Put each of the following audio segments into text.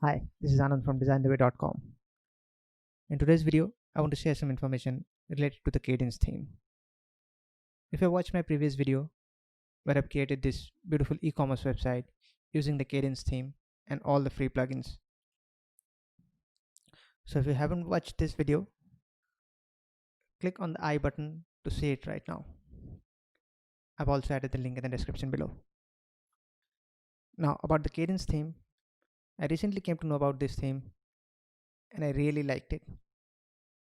Hi, this is Anand from designtheway.com. In today's video, I want to share some information related to the Cadence theme. If you watched my previous video where I've created this beautiful e-commerce website using the Cadence theme and all the free plugins. So if you haven't watched this video, click on the I button to see it right now. I've also added the link in the description below. Now about the Cadence theme, I recently came to know about this theme and I really liked it.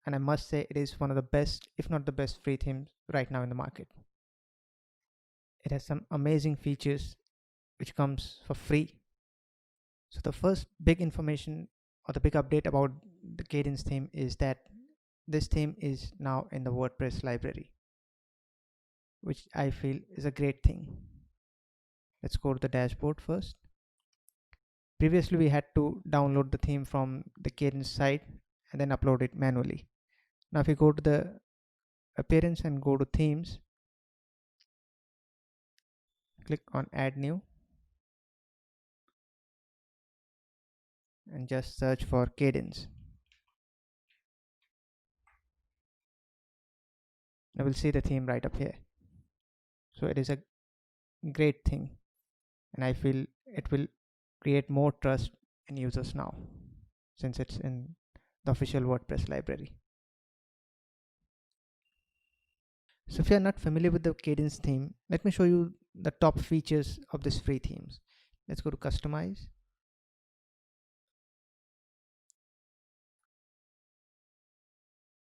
And I must say it is one of the best, if not the best, free themes right now in the market. It has some amazing features which comes for free. So the first big information or the big update about the Cadence theme is that this theme is now in the WordPress library, which I feel is a great thing. Let's go to the dashboard first. Previously we had to download the theme from the Cadence site and then upload it manually. Now if you go to the appearance and go to themes, click on add new and just search for Cadence. Now we'll see the theme right up here. So it is a great thing and I feel it will create more trust in users now since it's in the official WordPress library. So if you are not familiar with the Cadence theme, let me show you the top features of this free themes. Let's go to customize.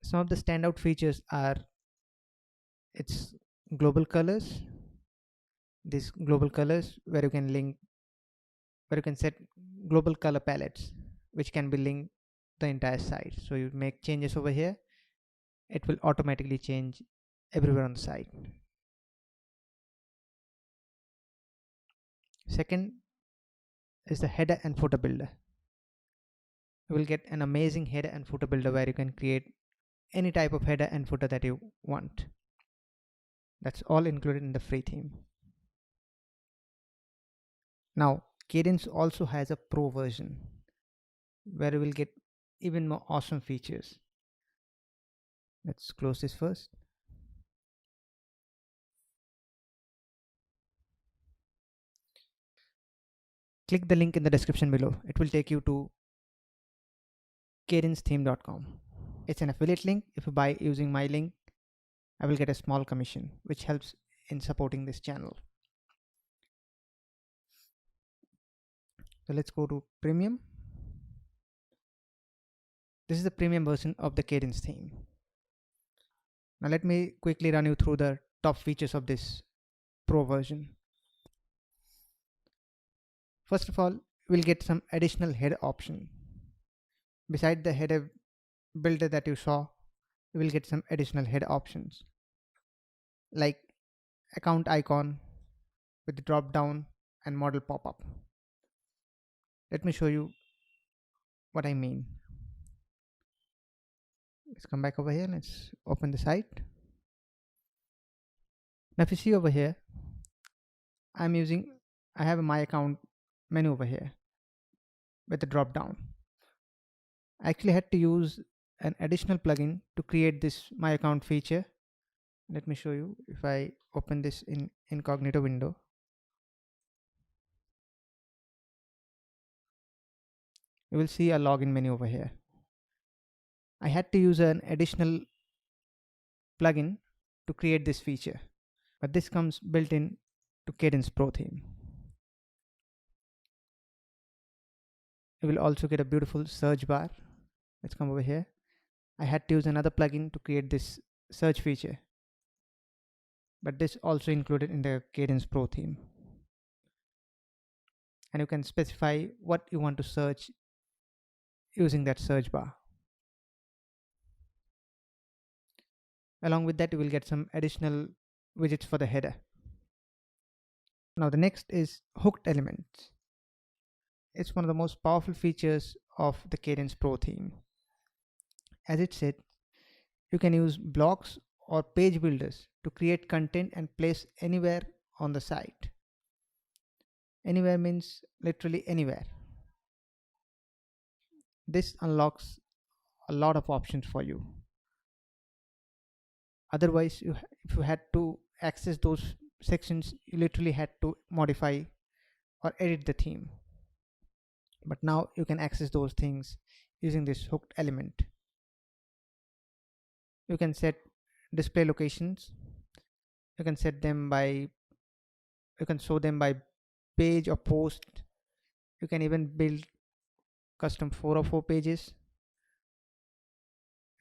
Some of the standout features are its global colors. These global colors where you can set global color palettes which can be linked the entire site. So you make changes over here, it will automatically change everywhere on the site. Second is the header and footer builder. You will get an amazing header and footer builder where you can create any type of header and footer that you want. That's all included in the free theme. Now Cadence also has a pro version where you will get even more awesome features. Let's close this first. Click the link in the description below. It will take you to cadencetheme.com. It's an affiliate link. If you buy using my link, I will get a small commission, which helps in supporting this channel. So let's go to premium. This is the premium version of the Cadence theme. Now let me quickly run you through the top features of this pro version. First of all, we'll get some additional header option. Beside the header builder that you saw, you will get some additional header options like account icon with the drop down and model pop-up. Let me show you what I mean. Let's come back over here. Let's open the site. Now if you see over here, I have a my account menu over here with the drop down. I actually had to use an additional plugin to create this my account feature. Let me show you. If I open this in incognito window, you will see a login menu over here. I had to use an additional plugin to create this feature, but this comes built in to Cadence Pro theme. You will also get a beautiful search bar. Let's come over here. I had to use another plugin to create this search feature, but this also included in the Cadence Pro theme. And you can specify what you want to search using that search bar. Along with that, you will get some additional widgets for the header. Now the next is hooked elements. It's one of the most powerful features of the Cadence Pro theme. As it said, you can use blocks or page builders to create content and place anywhere on the site. Anywhere means literally anywhere. This unlocks a lot of options for you. Otherwise, if you had to access those sections, you literally had to modify or edit the theme. But now you can access those things using this hooked element. You can set display locations. You can set them by, you can show them by page or post. You can even build custom 404 pages.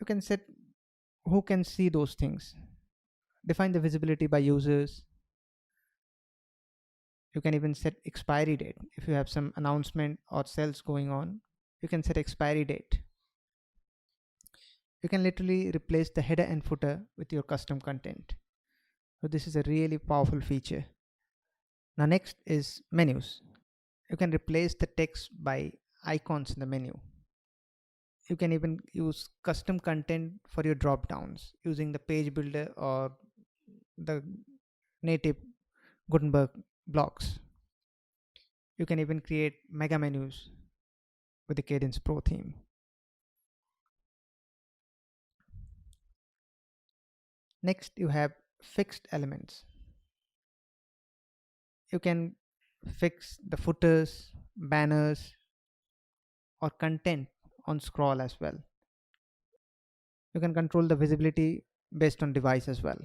You can set who can see those things. Define the visibility by users. You can even set expiry date. If you have some announcement or sales going on, you can set expiry date. You can literally replace the header and footer with your custom content. So this is a really powerful feature. Now next is menus. You can replace the text by icons in the menu. You can even use custom content for your drop downs using the page builder or the native Gutenberg blocks. You can even create mega menus with the Kadence Pro theme. Next, you have fixed elements. You can fix the footers, banners, or content on scroll as well. You can control the visibility based on device as well.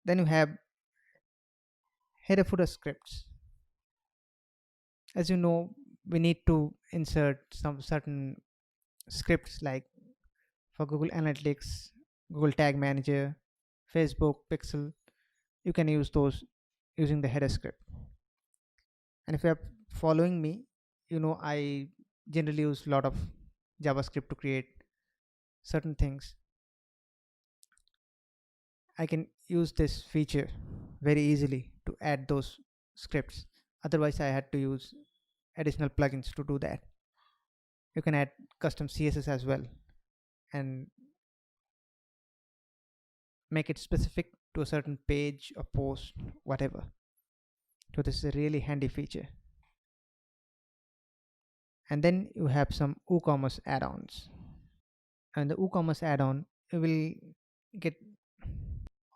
Then you have header footer scripts. As you know, we need to insert some certain scripts like for Google Analytics, Google Tag Manager, Facebook, Pixel. You can use those using the header script. And if you are following me, you know I generally use a lot of JavaScript to create certain things. I can use this feature very easily to add those scripts. Otherwise, I had to use additional plugins to do that. You can add custom CSS as well and make it specific to a certain page or post, whatever. So this is a really handy feature. And then you have some WooCommerce add-ons. And the WooCommerce add-on, you will get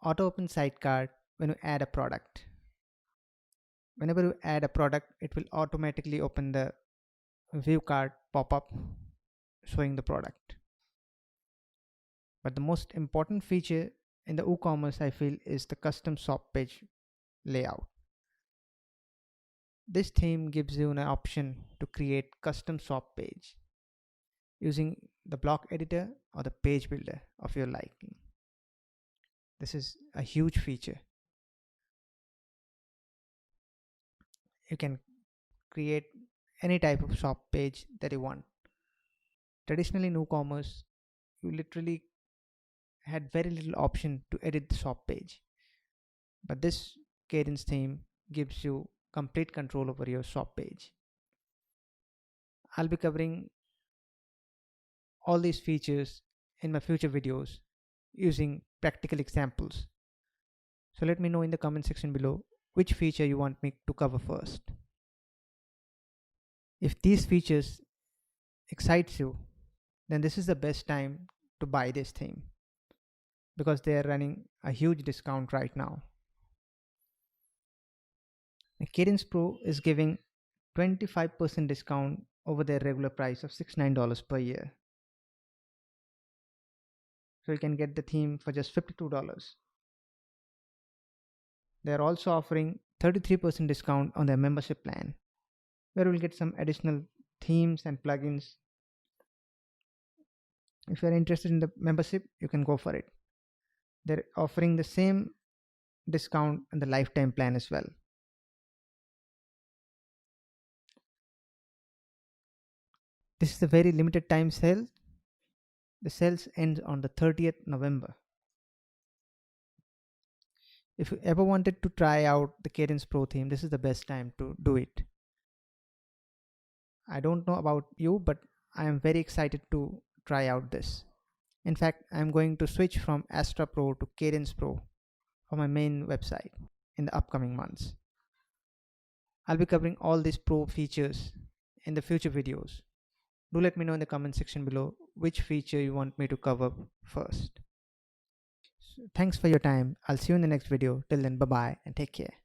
auto open sidecar when you add a product. Whenever you add a product, it will automatically open the view card pop-up showing the product. But the most important feature in the WooCommerce I feel is the custom shop page layout. This theme gives you an option to create custom shop page using the block editor or the page builder of your liking. This is a huge feature. You can create any type of shop page that you want. Traditionally in WooCommerce, you literally had very little option to edit the shop page. But this Kadence theme gives you complete control over your shop page. I'll be covering all these features in my future videos using practical examples. So let me know in the comment section below which feature you want me to cover first. If these features excites you, then this is the best time to buy this theme because they are running a huge discount right now. Kadence Pro is giving 25% discount over their regular price of $69 per year. So you can get the theme for just $52. They are also offering 33% discount on their membership plan, where you'll get some additional themes and plugins. If you're interested in the membership, you can go for it. They're offering the same discount in the lifetime plan as well. This is a very limited time sale. The sales ends on the 30th November. If you ever wanted to try out the Kadence Pro theme, this is the best time to do it. I don't know about you, but I am very excited to try out this. In fact, I'm going to switch from Astra Pro to Kadence Pro for my main website in the upcoming months. I'll be covering all these pro features in the future videos. Do let me know in the comment section below which feature you want me to cover first. So thanks for your time. I'll see you in the next video. Till then, bye bye and take care.